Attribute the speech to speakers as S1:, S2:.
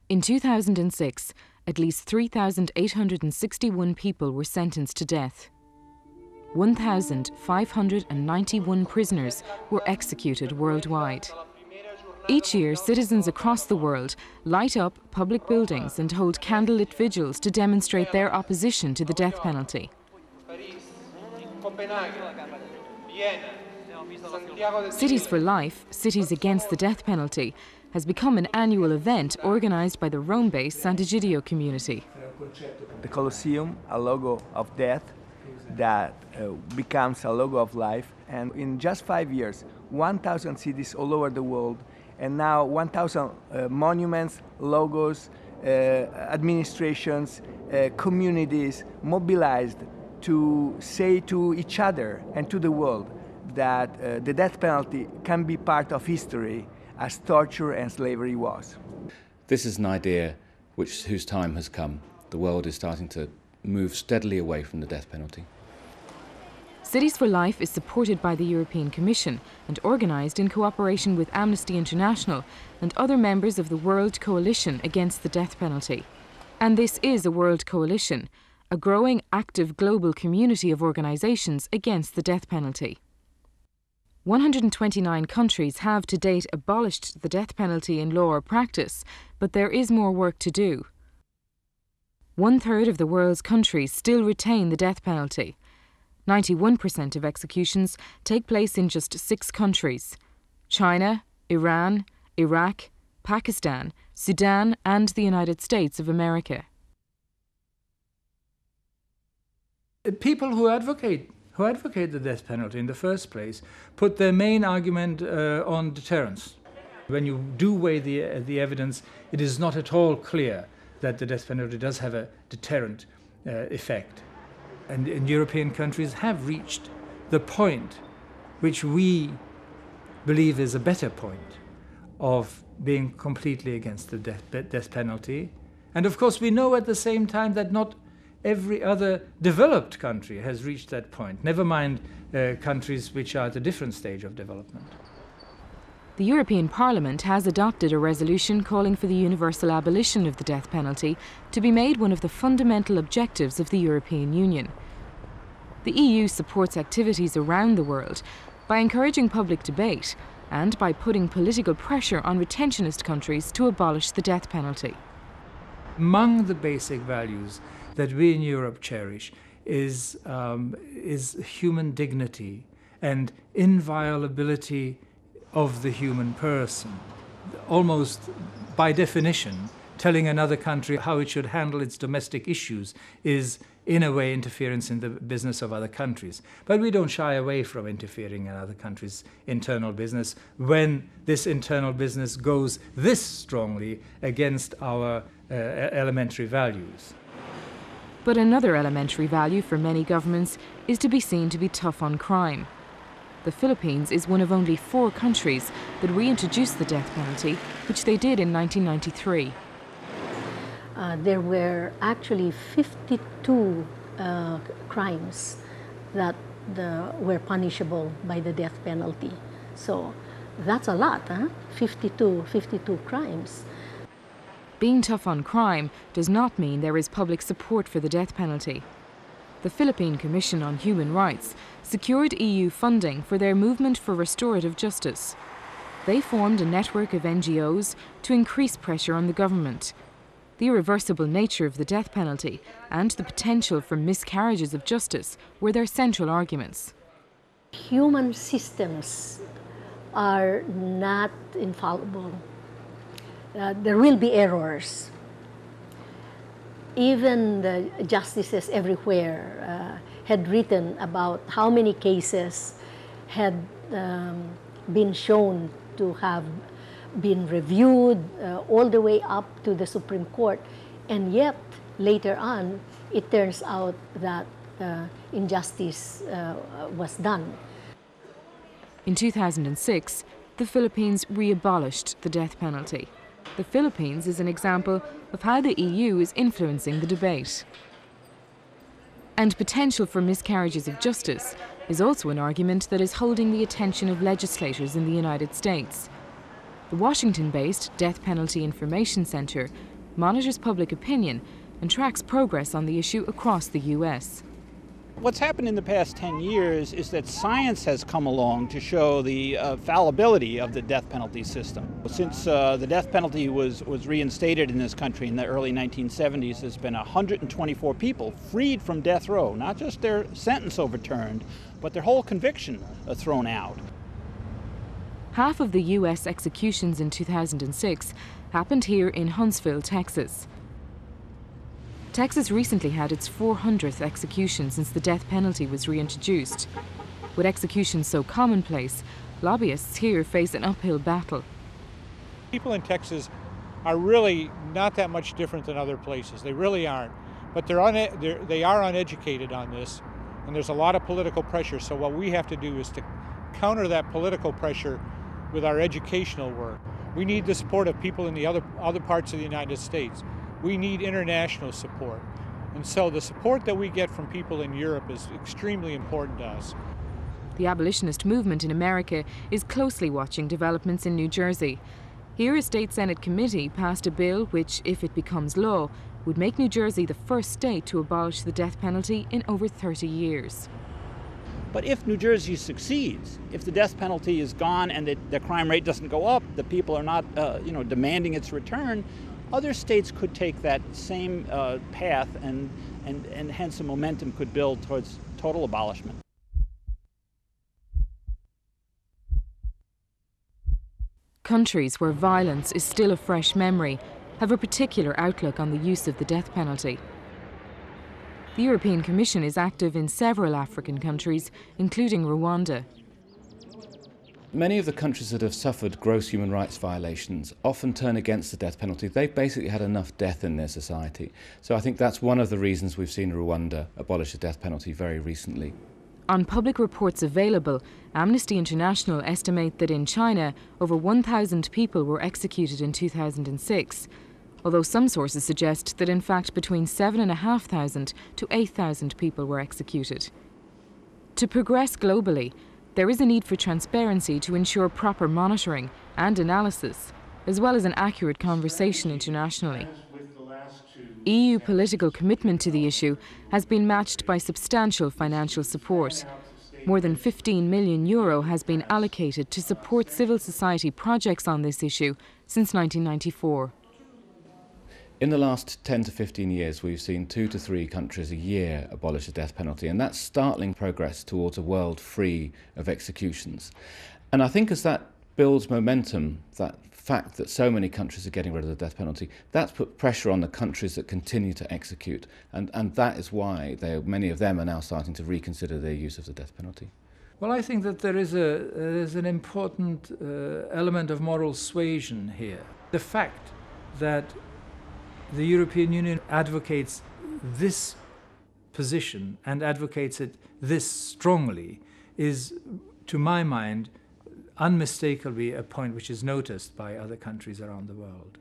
S1: In 2006, at least 3,861 people were sentenced to death. 1,591 prisoners were executed worldwide. Each year, citizens across the world light up public buildings and hold candlelit vigils to demonstrate their opposition to the death penalty. Cities for Life, Cities Against the Death Penalty, has become an annual event organised by the Rome-based St Egidio community.
S2: The Coliseum, a logo of death that becomes a logo of life, and in just 5 years, 1,000 cities all over the world, and now 1,000 monuments, logos, administrations, communities mobilized to say to each other and to the world that the death penalty can be part of history as torture and slavery was.
S3: This is an idea whose time has come. The world is starting to move steadily away from the death penalty.
S1: Cities for Life is supported by the European Commission and organised in cooperation with Amnesty International and other members of the World Coalition Against the Death Penalty. And this is a world coalition, a growing, active global community of organisations against the death penalty. 129 countries have to date abolished the death penalty in law or practice, but there is more work to do. 1/3 of the world's countries still retain the death penalty. 91% of executions take place in just 6 countries: China, Iran, Iraq, Pakistan, Sudan, and the United States of America.
S4: People who advocate the death penalty in the first place put their main argument on deterrence. When you do weigh the evidence, it is not at all clear that the death penalty does have a deterrent effect. And European countries have reached the point which we believe is a better point of being completely against the death penalty. And of course we know at the same time that not every other developed country has reached that point, never mind countries which are at a different stage of development.
S1: The European Parliament has adopted a resolution calling for the universal abolition of the death penalty to be made one of the fundamental objectives of the European Union. The EU supports activities around the world by encouraging public debate and by putting political pressure on retentionist countries to abolish the death penalty.
S4: Among the basic values that we in Europe cherish is human dignity and inviolability of the human person. Almost by definition, telling another country how it should handle its domestic issues is in a way interference in the business of other countries. But we don't shy away from interfering in other countries' internal business when this internal business goes this strongly against our elementary values.
S1: But another elementary value for many governments is to be seen to be tough on crime. The Philippines is one of only 4 countries that reintroduced the death penalty, which they did in 1993.
S5: There were actually 52 crimes that were punishable by the death penalty. So that's a lot, huh? 52 crimes.
S1: Being tough on crime does not mean there is public support for the death penalty. The Philippine Commission on Human Rights secured EU funding for their movement for restorative justice. They formed a network of NGOs to increase pressure on the government. The irreversible nature of the death penalty and the potential for miscarriages of justice were their central arguments.
S5: Human systems are not infallible. There will be errors. Even the justices everywhere had written about how many cases had been shown to have been reviewed all the way up to the Supreme Court, and yet later on it turns out that injustice was done.
S1: In 2006, the Philippines re-abolished the death penalty. The Philippines is an example of how the EU is influencing the debate. And potential for miscarriages of justice is also an argument that is holding the attention of legislators in the United States. The Washington-based Death Penalty Information Center monitors public opinion and tracks progress on the issue across the US.
S6: What's happened in the past 10 years is that science has come along to show the fallibility of the death penalty system. Since the death penalty was reinstated in this country in the early 1970s, there's been 124 people freed from death row, not just their sentence overturned, but their whole conviction thrown out.
S1: Half of the US executions in 2006 happened here in Huntsville, Texas. Texas recently had its 400th execution since the death penalty was reintroduced. With executions so commonplace, lobbyists here face an uphill battle.
S7: People in Texas are really not that much different than other places. They really aren't. But they are uneducated on this, and there's a lot of political pressure. So what we have to do is to counter that political pressure with our educational work. We need the support of people in the other parts of the United States. We need international support. And so the support that we get from people in Europe is extremely important to us.
S1: The abolitionist movement in America is closely watching developments in New Jersey. Here, a state Senate committee passed a bill which, if it becomes law, would make New Jersey the first state to abolish the death penalty in over 30 years.
S6: But if New Jersey succeeds, if the death penalty is gone and the crime rate doesn't go up, the people are not demanding its return, other states could take that same path and hence a momentum could build towards total abolishment.
S1: Countries where violence is still a fresh memory have a particular outlook on the use of the death penalty. The European Commission is active in several African countries, including Rwanda.
S3: Many of the countries that have suffered gross human rights violations often turn against the death penalty. They've basically had enough death in their society. So I think that's one of the reasons we've seen Rwanda abolish the death penalty very recently.
S1: On public reports available, Amnesty International estimate that in China, over 1,000 people were executed in 2006, although some sources suggest that in fact between 7,500 to 8,000 people were executed. To progress globally, there is a need for transparency to ensure proper monitoring and analysis, as well as an accurate conversation internationally. EU political commitment to the issue has been matched by substantial financial support. More than €15 million has been allocated to support civil society projects on this issue since 1994.
S3: In the last 10 to 15 years, we've seen 2 to 3 countries a year abolish the death penalty, and that's startling progress towards a world free of executions. And I think as that builds momentum, that fact that so many countries are getting rid of the death penalty, that's put pressure on the countries that continue to execute, and that is why many of them are now starting to reconsider their use of the death penalty.
S4: Well, I think that there is an important element of moral suasion here. The fact that the European Union advocates this position and advocates it this strongly is, to my mind, unmistakably a point which is noticed by other countries around the world.